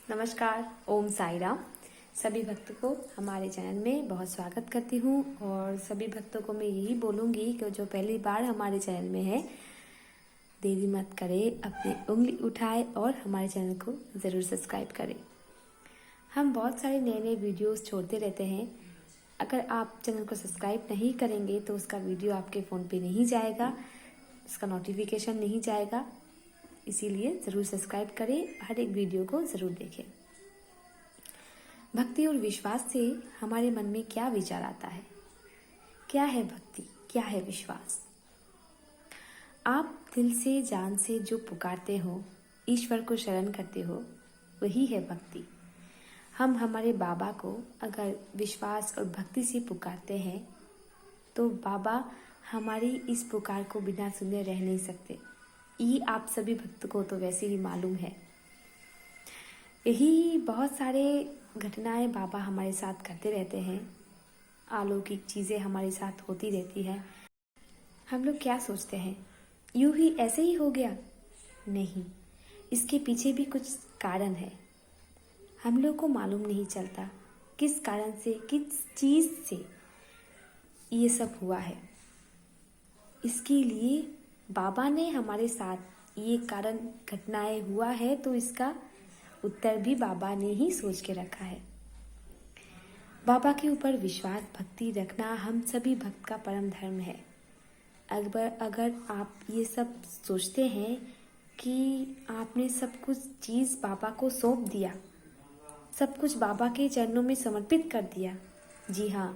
नमस्कार, ओम साई राम। सभी भक्तों को हमारे चैनल में बहुत स्वागत करती हूँ और सभी भक्तों को मैं यही बोलूँगी कि जो पहली बार हमारे चैनल में है, देरी मत करें, अपनी उंगली उठाए और हमारे चैनल को ज़रूर सब्सक्राइब करें। हम बहुत सारे नए नए वीडियोस छोड़ते रहते हैं। अगर आप चैनल को सब्सक्राइब नहीं करेंगे तो उसका वीडियो आपके फ़ोन पे नहीं जाएगा, उसका नोटिफिकेशन नहीं जाएगा। इसीलिए ज़रूर सब्सक्राइब करें, हर एक वीडियो को ज़रूर देखें। भक्ति और विश्वास से हमारे मन में क्या विचार आता है? क्या है भक्ति, क्या है विश्वास? आप दिल से जान से जो पुकारते हो, ईश्वर को शरण करते हो, वही है भक्ति। हम हमारे बाबा को अगर विश्वास और भक्ति से पुकारते हैं तो बाबा हमारी इस पुकार को बिना सुने रह नहीं सकते। ये आप सभी भक्त को तो वैसे ही मालूम है। यही बहुत सारे घटनाएं बाबा हमारे साथ करते रहते हैं। अलौकिक चीज़ें हमारे साथ होती रहती है। हम लोग क्या सोचते हैं, यूं ही ऐसे ही हो गया? नहीं, इसके पीछे भी कुछ कारण है। हम लोग को मालूम नहीं चलता किस कारण से, किस चीज़ से ये सब हुआ है। इसके लिए बाबा ने हमारे साथ ये कारण घटनाएं हुआ है तो इसका उत्तर भी बाबा ने ही सोच के रखा है। बाबा के ऊपर विश्वास भक्ति रखना हम सभी भक्त का परम धर्म है। अगर आप ये सब सोचते हैं कि आपने सब कुछ चीज़ बाबा को सौंप दिया, सब कुछ बाबा के चरणों में समर्पित कर दिया, जी हाँ,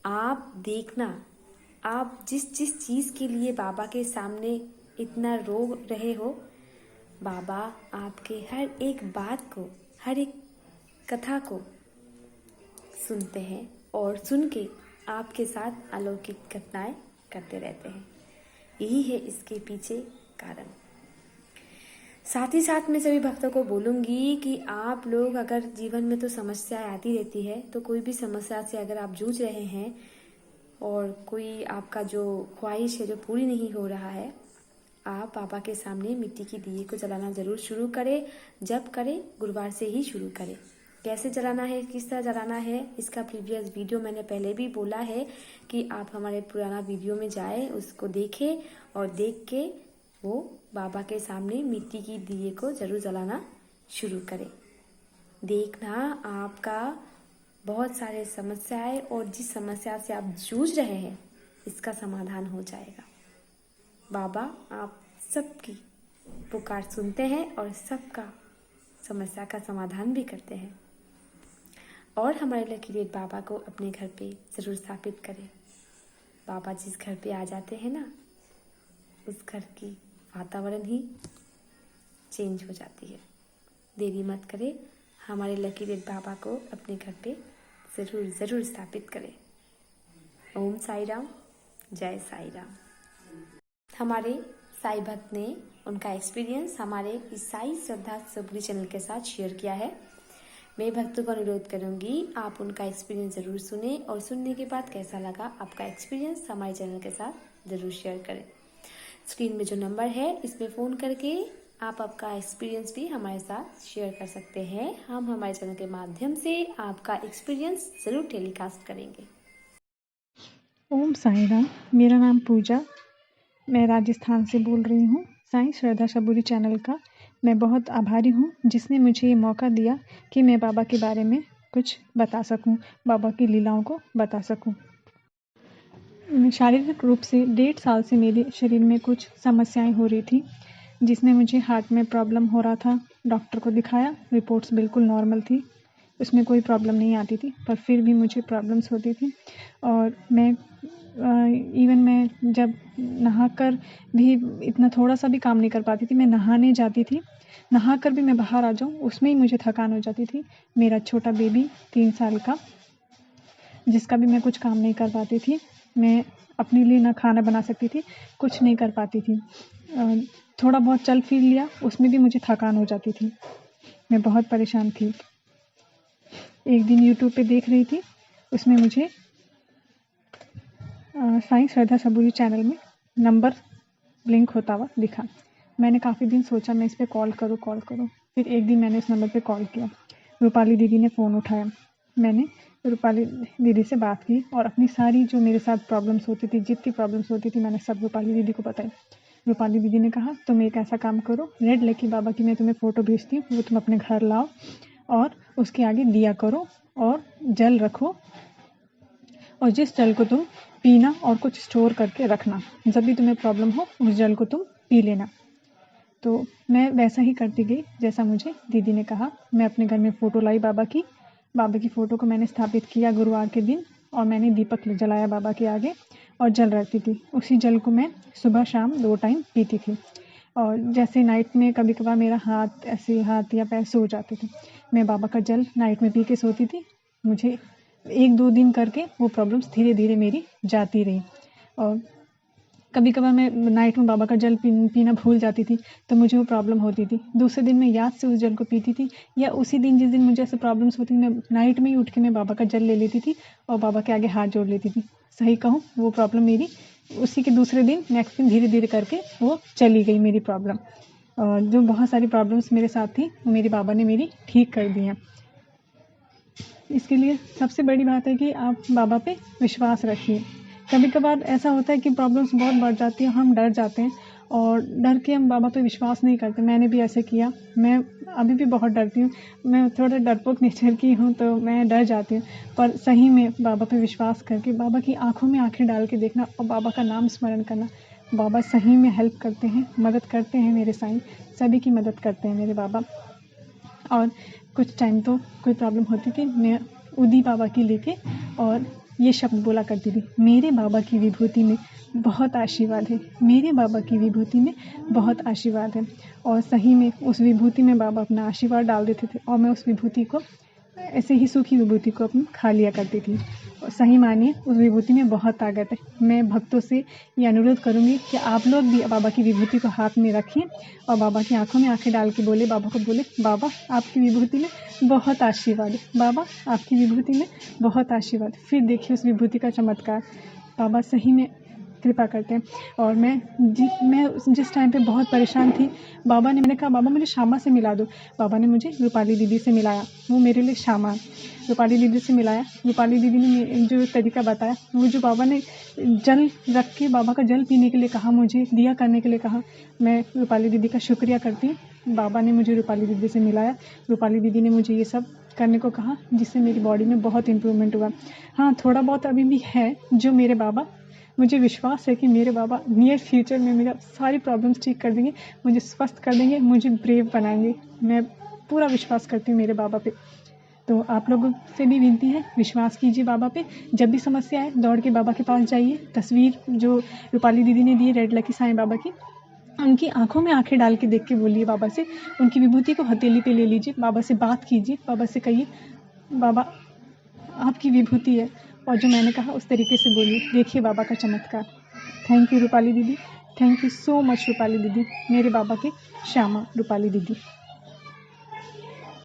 आप देखना, आप जिस जिस चीज़ के लिए बाबा के सामने इतना रो रहे हो, बाबा आपके हर एक बात को, हर एक कथा को सुनते हैं और सुन के आपके साथ अलौकिक घटनाएं करते रहते हैं। यही है इसके पीछे कारण। साथ ही साथ मैं सभी भक्तों को बोलूँगी कि आप लोग अगर जीवन में तो समस्याएं आती रहती है, तो कोई भी समस्या से अगर आप जूझ रहे हैं और कोई आपका जो ख्वाहिश है जो पूरी नहीं हो रहा है, आप बाबा के सामने मिट्टी की दिए को जलाना ज़रूर शुरू करें। जब करें, गुरुवार से ही शुरू करें। कैसे जलाना है, किस तरह जलाना है, इसका प्रीवियस वीडियो मैंने पहले भी बोला है कि आप हमारे पुराना वीडियो में जाएं, उसको देखें और देख के वो बाबा के सामने मिट्टी की दिए को ज़रूर जलाना शुरू करें। देखना आपका बहुत सारे समस्याएं और जिस समस्या से आप जूझ रहे हैं, इसका समाधान हो जाएगा। बाबा आप सबकी पुकार सुनते हैं और सबका समस्या का समाधान भी करते हैं। और हमारे लकी डेट बाबा को अपने घर पे ज़रूर स्थापित करें। बाबा जिस घर पे आ जाते हैं ना, उस घर की वातावरण ही चेंज हो जाती है। देरी मत करें, हमारे लकी डेट बाबा को अपने घर पे ज़रूर ज़रूर स्थापित करें। ओम साई राम, जय साई राम। हमारे साई भक्त ने उनका एक्सपीरियंस हमारे इस साई श्रद्धा सबूरी चैनल के साथ शेयर किया है। मैं भक्तों को अनुरोध करूंगी आप उनका एक्सपीरियंस ज़रूर सुने और सुनने के बाद कैसा लगा आपका एक्सपीरियंस हमारे चैनल के साथ ज़रूर शेयर करें। स्क्रीन में जो नंबर है, इसमें फ़ोन करके आप आपका एक्सपीरियंस भी हमारे साथ शेयर कर सकते हैं। हम हमारे चैनल के माध्यम से आपका एक्सपीरियंस ज़रूर टेलीकास्ट करेंगे। ओम साई राम। मेरा नाम पूजा, मैं राजस्थान से बोल रही हूँ। साईं श्रद्धा सबूरी चैनल का मैं बहुत आभारी हूँ जिसने मुझे ये मौका दिया कि मैं बाबा के बारे में कुछ बता सकूँ, बाबा की लीलाओं को बता सकूँ। शारीरिक रूप से 1.5 साल से मेरे शरीर में कुछ समस्याएं हो रही थी, जिसमें मुझे हार्ट में प्रॉब्लम हो रहा था। डॉक्टर को दिखाया, रिपोर्ट्स बिल्कुल नॉर्मल थी, उसमें कोई प्रॉब्लम नहीं आती थी, पर फिर भी मुझे प्रॉब्लम्स होती थी। और मैं जब नहाकर भी इतना थोड़ा सा भी काम नहीं कर पाती थी। मैं नहाने जाती थी, नहाकर भी मैं बाहर आ जाऊँ उसमें ही मुझे थकान हो जाती थी। मेरा छोटा बेबी 3 साल का, जिसका भी मैं कुछ काम नहीं कर पाती थी। मैं अपने लिए ना खाना बना सकती थी, कुछ नहीं कर पाती थी। थोड़ा बहुत चल फिर लिया, उसमें भी मुझे थकान हो जाती थी। मैं बहुत परेशान थी। एक दिन यूट्यूब पे देख रही थी, उसमें मुझे साईं श्रद्धा सबूरी चैनल में नंबर लिंक होता हुआ दिखा। मैंने काफ़ी दिन सोचा मैं इस पे कॉल करूँ। फिर एक दिन मैंने उस नंबर पे कॉल किया। रूपाली दीदी ने फ़ोन उठाया। मैंने रूपाली दीदी से बात की और अपनी सारी जो मेरे साथ प्रॉब्लम्स होती थी, जितनी प्रॉब्लम्स होती थी, मैंने सब रूपाली दीदी को बताई। रूपाली दीदी ने कहा तुम एक ऐसा काम करो, रेड लकी बाबा की मैं तुम्हें फ़ोटो भेजती हूँ, वो तुम अपने घर लाओ और उसके आगे दिया करो और जल रखो, और जिस जल को तुम पीना और कुछ स्टोर करके रखना, जब भी तुम्हें प्रॉब्लम हो उस जल को तुम पी लेना। तो मैं वैसा ही करती गई जैसा मुझे दीदी ने कहा। मैं अपने घर में फ़ोटो लाई बाबा की फ़ोटो को मैंने स्थापित किया गुरुवार के दिन, और मैंने दीपक जलाया बाबा के आगे और जल रखती थी। उसी जल को मैं सुबह शाम 2 टाइम पीती थी। और जैसे नाइट में कभी कभार मेरा हाथ या पैर सो जाते थे, मैं बाबा का जल नाइट में पी के सोती थी। मुझे 1-2 दिन करके वो प्रॉब्लम्स धीरे धीरे मेरी जाती रही। और कभी कभार मैं नाइट में बाबा का जल पीना भूल जाती थी, तो मुझे वो प्रॉब्लम होती थी। दूसरे दिन मैं याद से उस जल को पीती थी, या उसी दिन जिस दिन मुझे ऐसे प्रॉब्लम्स होती थी, मैं नाइट में ही उठ के मैं बाबा का जल ले लेती थी और बाबा के आगे हाथ जोड़ लेती थी। सही कहूँ, वो प्रॉब्लम मेरी उसी के दूसरे दिन नेक्स्ट दिन धीरे धीरे करके वो चली गई मेरी प्रॉब्लम। और जो बहुत सारी प्रॉब्लम्स मेरे साथ थी वो मेरे बाबा ने मेरी ठीक कर दी हैं। इसके लिए सबसे बड़ी बात है कि आप बाबा पे विश्वास रखिए। कभी कभार ऐसा होता है कि प्रॉब्लम्स बहुत बढ़ जाती है, हम डर जाते हैं और डर के हम बाबा पे विश्वास नहीं करते। मैंने भी ऐसे किया। मैं अभी भी बहुत डरती हूँ। मैं थोड़ा डरपोक नेचर की हूँ, तो मैं डर जाती हूँ। पर सही में बाबा पे विश्वास करके बाबा की आँखों में आँखें डाल के देखना और बाबा का नाम स्मरण करना, बाबा सही में हेल्प करते हैं, मदद करते हैं। मेरे साईं सभी की मदद करते हैं मेरे बाबा। और कुछ टाइम तो कोई प्रॉब्लम होती थी, मैं उदी बाबा की लेके और ये शब्द बोला करती थी, मेरे बाबा की विभूति में बहुत आशीर्वाद है, मेरे बाबा की विभूति में बहुत आशीर्वाद है। और सही में उस विभूति में बाबा अपना आशीर्वाद डाल देते थे और मैं उस विभूति को, ऐसे ही सूखी विभूति को अपनी खा लिया करती थी। और सही मानिए उस विभूति में बहुत ताकत है। मैं भक्तों से ये अनुरोध करूँगी कि आप लोग भी बाबा की विभूति को हाथ में रखें और बाबा की आंखों में आंखें डाल के बोले, बाबा को बोले, बाबा आपकी विभूति में बहुत आशीर्वाद है, बाबा आपकी विभूति में बहुत आशीर्वाद। फिर देखिए उस विभूति का चमत्कार। बाबा सही में कृपा करते हैं। और मैं जिस टाइम पे बहुत परेशान थी, मैंने कहा बाबा मुझे श्यामा से मिला दो। बाबा ने मुझे रूपाली दीदी से मिलाया, वो मेरे लिए श्यामा। रूपाली दीदी से मिलाया, रूपाली दीदी ने जो तरीका बताया, वो जो बाबा ने जल रख के बाबा का जल पीने के लिए कहा, मुझे दिया करने के लिए कहा, मैं रूपाली दीदी का शुक्रिया करती हूँ। बाबा ने मुझे रूपाली दीदी से मिलाया, रूपाली दीदी ने मुझे ये सब करने को कहा, जिससे मेरी बॉडी में बहुत इम्प्रूवमेंट हुआ। हाँ, थोड़ा बहुत अभी भी है, जो मेरे बाबा, मुझे विश्वास है कि मेरे बाबा नियर फ्यूचर में मेरा सारी प्रॉब्लम्स ठीक कर देंगे, मुझे स्वस्थ कर देंगे, मुझे ब्रेव बनाएंगे। मैं पूरा विश्वास करती हूँ मेरे बाबा पे। तो आप लोगों से भी विनती है, विश्वास कीजिए बाबा पे। जब भी समस्या आए दौड़ के बाबा के पास जाइए। तस्वीर जो रूपाली दीदी ने दी है रेड लकी साईं बाबा की, उनकी आंखों में आंखें डाल के देख के बोलिए बाबा से, उनकी विभूति को हथेली पे ले लीजिए, बाबा से बात कीजिए, बाबा से कहिए बाबा आपकी विभूति है, और जो मैंने कहा उस तरीके से बोलिए, देखिए बाबा का चमत्कार। थैंक यू रूपाली दीदी, thank you so much Rupali दीदी, मेरे बाबा की श्यामा रूपाली दीदी।